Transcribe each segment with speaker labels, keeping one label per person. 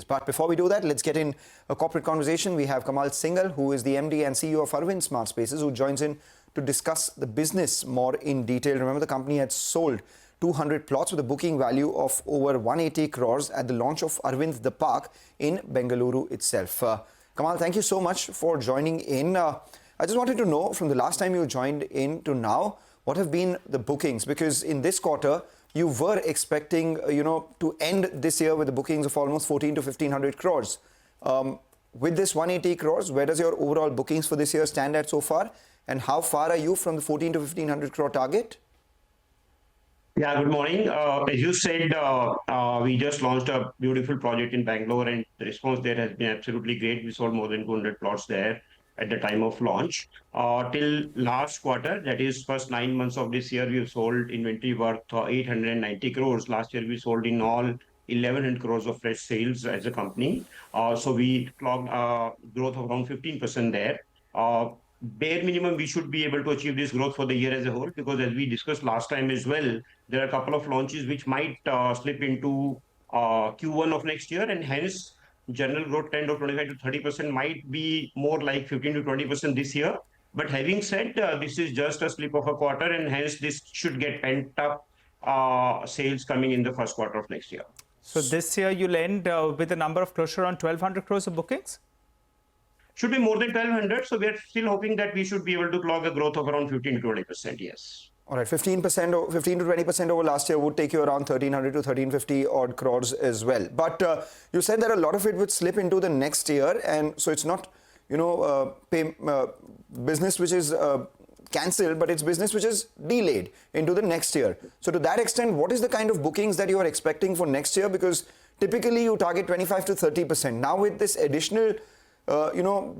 Speaker 1: Smartspaces. But before we do that, let's get in a corporate conversation. We have Kamal Singal, who is the MD and CEO of Arvind Smartspaces, who joins in to discuss the business more in detail. Remember, the company had sold 200 plots with a booking value of over 180 crores at the launch of Arvind the Park in Bengaluru itself. Kamal, thank you so much for joining in. I just wanted to know, from the last time you joined in to now, what have been the bookings? Because in this quarter, you were expecting, to end this year with the bookings of almost 14 to 1500 crores. With this 180 crores, where does your overall bookings for this year stand at so far? And how far are you from the 14 to 1500 crore target?
Speaker 2: Yeah, good morning. As you said, we just launched a beautiful project in Bangalore, and the response there has been absolutely great. We sold more than 200 plots there at the time of launch. Till last quarter, that is first 9 months of this year, we've sold inventory worth 890 crores. Last year, we sold in all 1100 crores of fresh sales as a company. So we clocked growth of around 15% there. Bare minimum, we should be able to achieve this growth for the year as a whole, because as we discussed last time as well, there are a couple of launches which might slip into Q1 of next year, and hence general growth trend of 25 to 30% might be more like 15 to 20% this year. But having said, this is just a slip of a quarter, and hence this should get pent up sales coming in the first quarter of next year.
Speaker 3: So this year you'll end with a number of close around 1200 crores of bookings?
Speaker 2: Should be more than 1200. So we are still hoping that we should be able to clock a growth of around 15 to 20%. Yes.
Speaker 1: All right, 15% or 15 to 20% over last year would take you around 1300 to 1350 odd crores as well. But you said that a lot of it would slip into the next year, and so it's not, business which is cancelled, but it's business which is delayed into the next year. So to that extent, what is the kind of bookings that you are expecting for next year? Because typically you target 25 to 30%. Now with this additional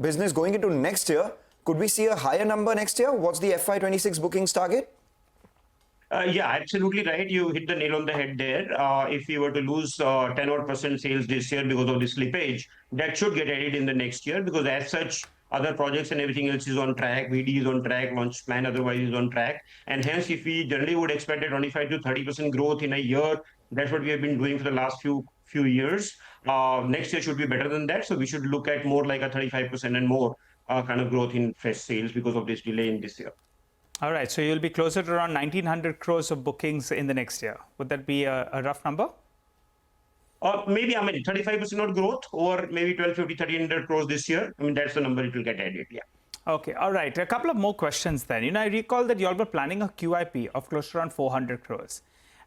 Speaker 1: business going into next year, could we see a higher number next year? What's the FY26 bookings target?
Speaker 2: Yeah, absolutely right. You hit the nail on the head there. If we were to lose 10% sales this year because of the slippage, that should get added in the next year, because as such, other projects and everything else is on track. VD is on track, launch plan otherwise is on track. And hence, if we generally would expect a 25 to 30% growth in a year, that's what we have been doing for the last few years. Next year should be better than that. So we should look at more like a 35% and more kind of growth in fresh sales because of this delay in this year.
Speaker 3: All right. So you'll be closer to around 1900 crores of bookings in the next year. Would that be a rough number?
Speaker 2: Maybe, 35% of growth, or maybe 1250, 1300 crores this year. That's the number it will get added. Yeah.
Speaker 3: Okay. All right. A couple of more questions then. I recall that you all were planning a QIP of close to around 400 crores.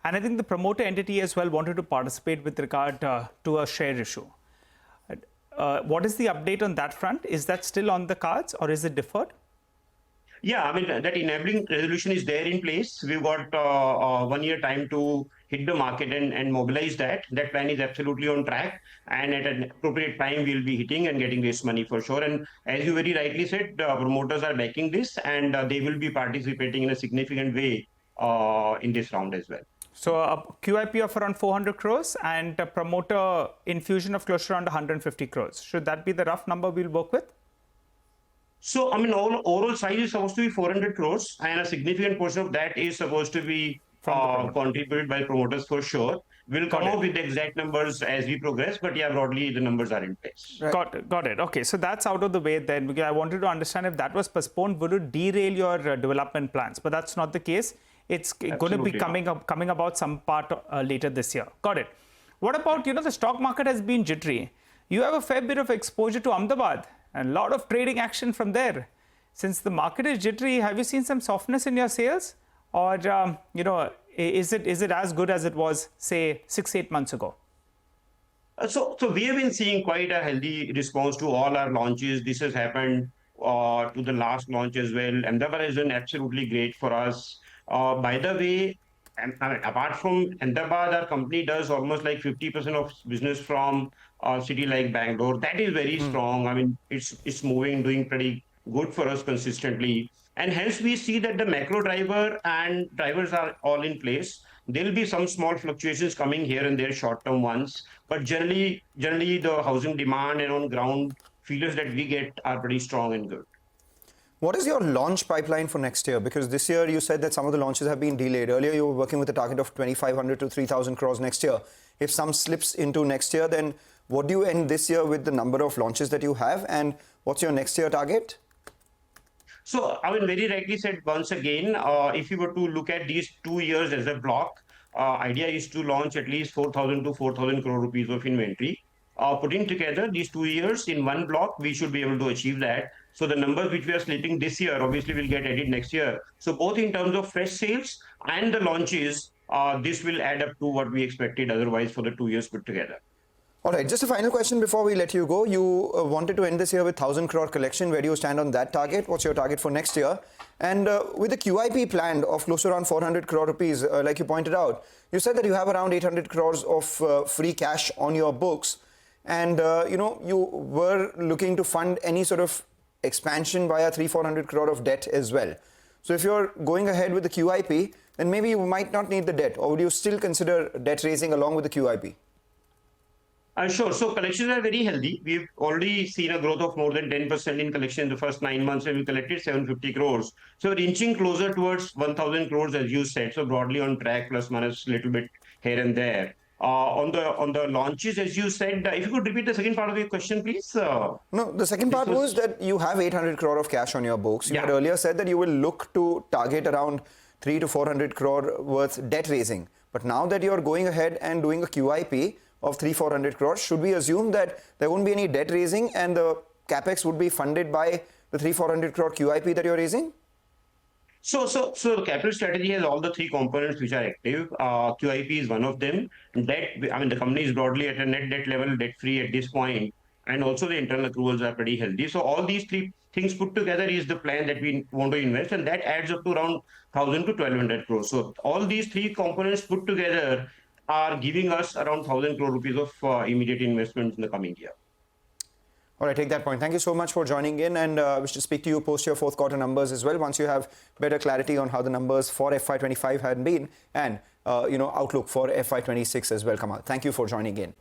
Speaker 3: And I think the promoter entity as well wanted to participate with regard to a share issue. What is the update on that front? Is that still on the cards, or is it deferred?
Speaker 2: Yeah, that enabling resolution is there in place. We've got 1 year time to hit the market and mobilize that. That plan is absolutely on track. And at an appropriate time, we'll be hitting and getting this money for sure. And as you very rightly said, promoters are backing this, and they will be participating in a significant way in this round as well.
Speaker 3: So a QIP of around 400 crores and a promoter infusion of close to around 150 crores. Should that be the rough number we'll work with?
Speaker 2: So, overall size is supposed to be 400 crores, and a significant portion of that is supposed to be contributed by promoters for sure. We'll come up with the exact numbers as we progress, but yeah, broadly the numbers are in place.
Speaker 3: Right. Got it. Okay, so that's out of the way then, because I wanted to understand if that was postponed, would it derail your development plans? But that's not the case. It's going to be coming about some part later this year. Got it. What about, the stock market has been jittery. You have a fair bit of exposure to Ahmedabad and a lot of trading action from there. Since the market is jittery, have you seen some softness in your sales? Or, is it as good as it was, say, 6-8 months ago?
Speaker 2: So we have been seeing quite a healthy response to all our launches. This has happened to the last launch as well. Ahmedabad has done absolutely great for us. By the way, apart from Ahmedabad, our company does almost like 50% of business from a city like Bangalore. That is very strong. It's moving, doing pretty good for us consistently. And hence we see that the macro drivers are all in place. There'll be some small fluctuations coming here and there, short-term ones. But generally the housing demand and on ground feelers that we get are pretty strong and good.
Speaker 1: What is your launch pipeline for next year? Because this year you said that some of the launches have been delayed. Earlier you were working with a target of 2,500 to 3,000 crores next year. If some slips into next year, then what do you end this year with the number of launches that you have, and what's your next year target?
Speaker 2: So, I mean, very rightly said once again, if you were to look at these 2 years as a block, idea is to launch at least 4,000 to 4,000 crore rupees of inventory. Putting together these 2 years in one block, we should be able to achieve that. So the numbers which we are slating this year obviously will get added next year. So both in terms of fresh sales and the launches, this will add up to what we expected otherwise for the 2 years put together.
Speaker 1: All right, just a final question before we let you go. You wanted to end this year with 1,000 crore collection. Where do you stand on that target? What's your target for next year? And with the QIP planned of close to around 400 crore rupees, like you pointed out, you said that you have around 800 crores of free cash on your books. And, you were looking to fund any sort of expansion via 300-400 crore of debt as well. So if you're going ahead with the QIP, then maybe you might not need the debt. Or would you still consider debt raising along with the QIP?
Speaker 2: Sure. So collections are very healthy. We've already seen a growth of more than 10% in collection in the first 9 months, and we collected 750 crores. So we're inching closer towards 1,000 crores, as you said. So broadly on track, plus minus a little bit here and there. On the launches, as you said, if you could repeat the second part of your question, please.
Speaker 1: No, the second part was that you have 800 crore of cash on your books. You
Speaker 2: Yeah.
Speaker 1: had earlier said that you will look to target around 300 to 400 crore worth debt raising. But now that you're going ahead and doing a QIP of 300-400 crores, should we assume that there won't be any debt raising and the capex would be funded by the 300-400 crore QIP that you're raising?
Speaker 2: So the capital strategy has all the three components which are active. QIP is one of them. Debt, I mean, the company is broadly at a net debt level, debt free at this point, and also the internal accruals are pretty healthy. So all these three things put together is the plan that we want to invest, and that adds up to around 1,000 to 1,200 crores. So all these three components put together are giving us around 1,000 crore rupees of immediate investments in the coming year.
Speaker 1: All right, take that point. Thank you so much for joining in, and wish to speak to you post your fourth quarter numbers as well once you have better clarity on how the numbers for FY25 had been and outlook for FY26 as well, Kamal. Thank you for joining in.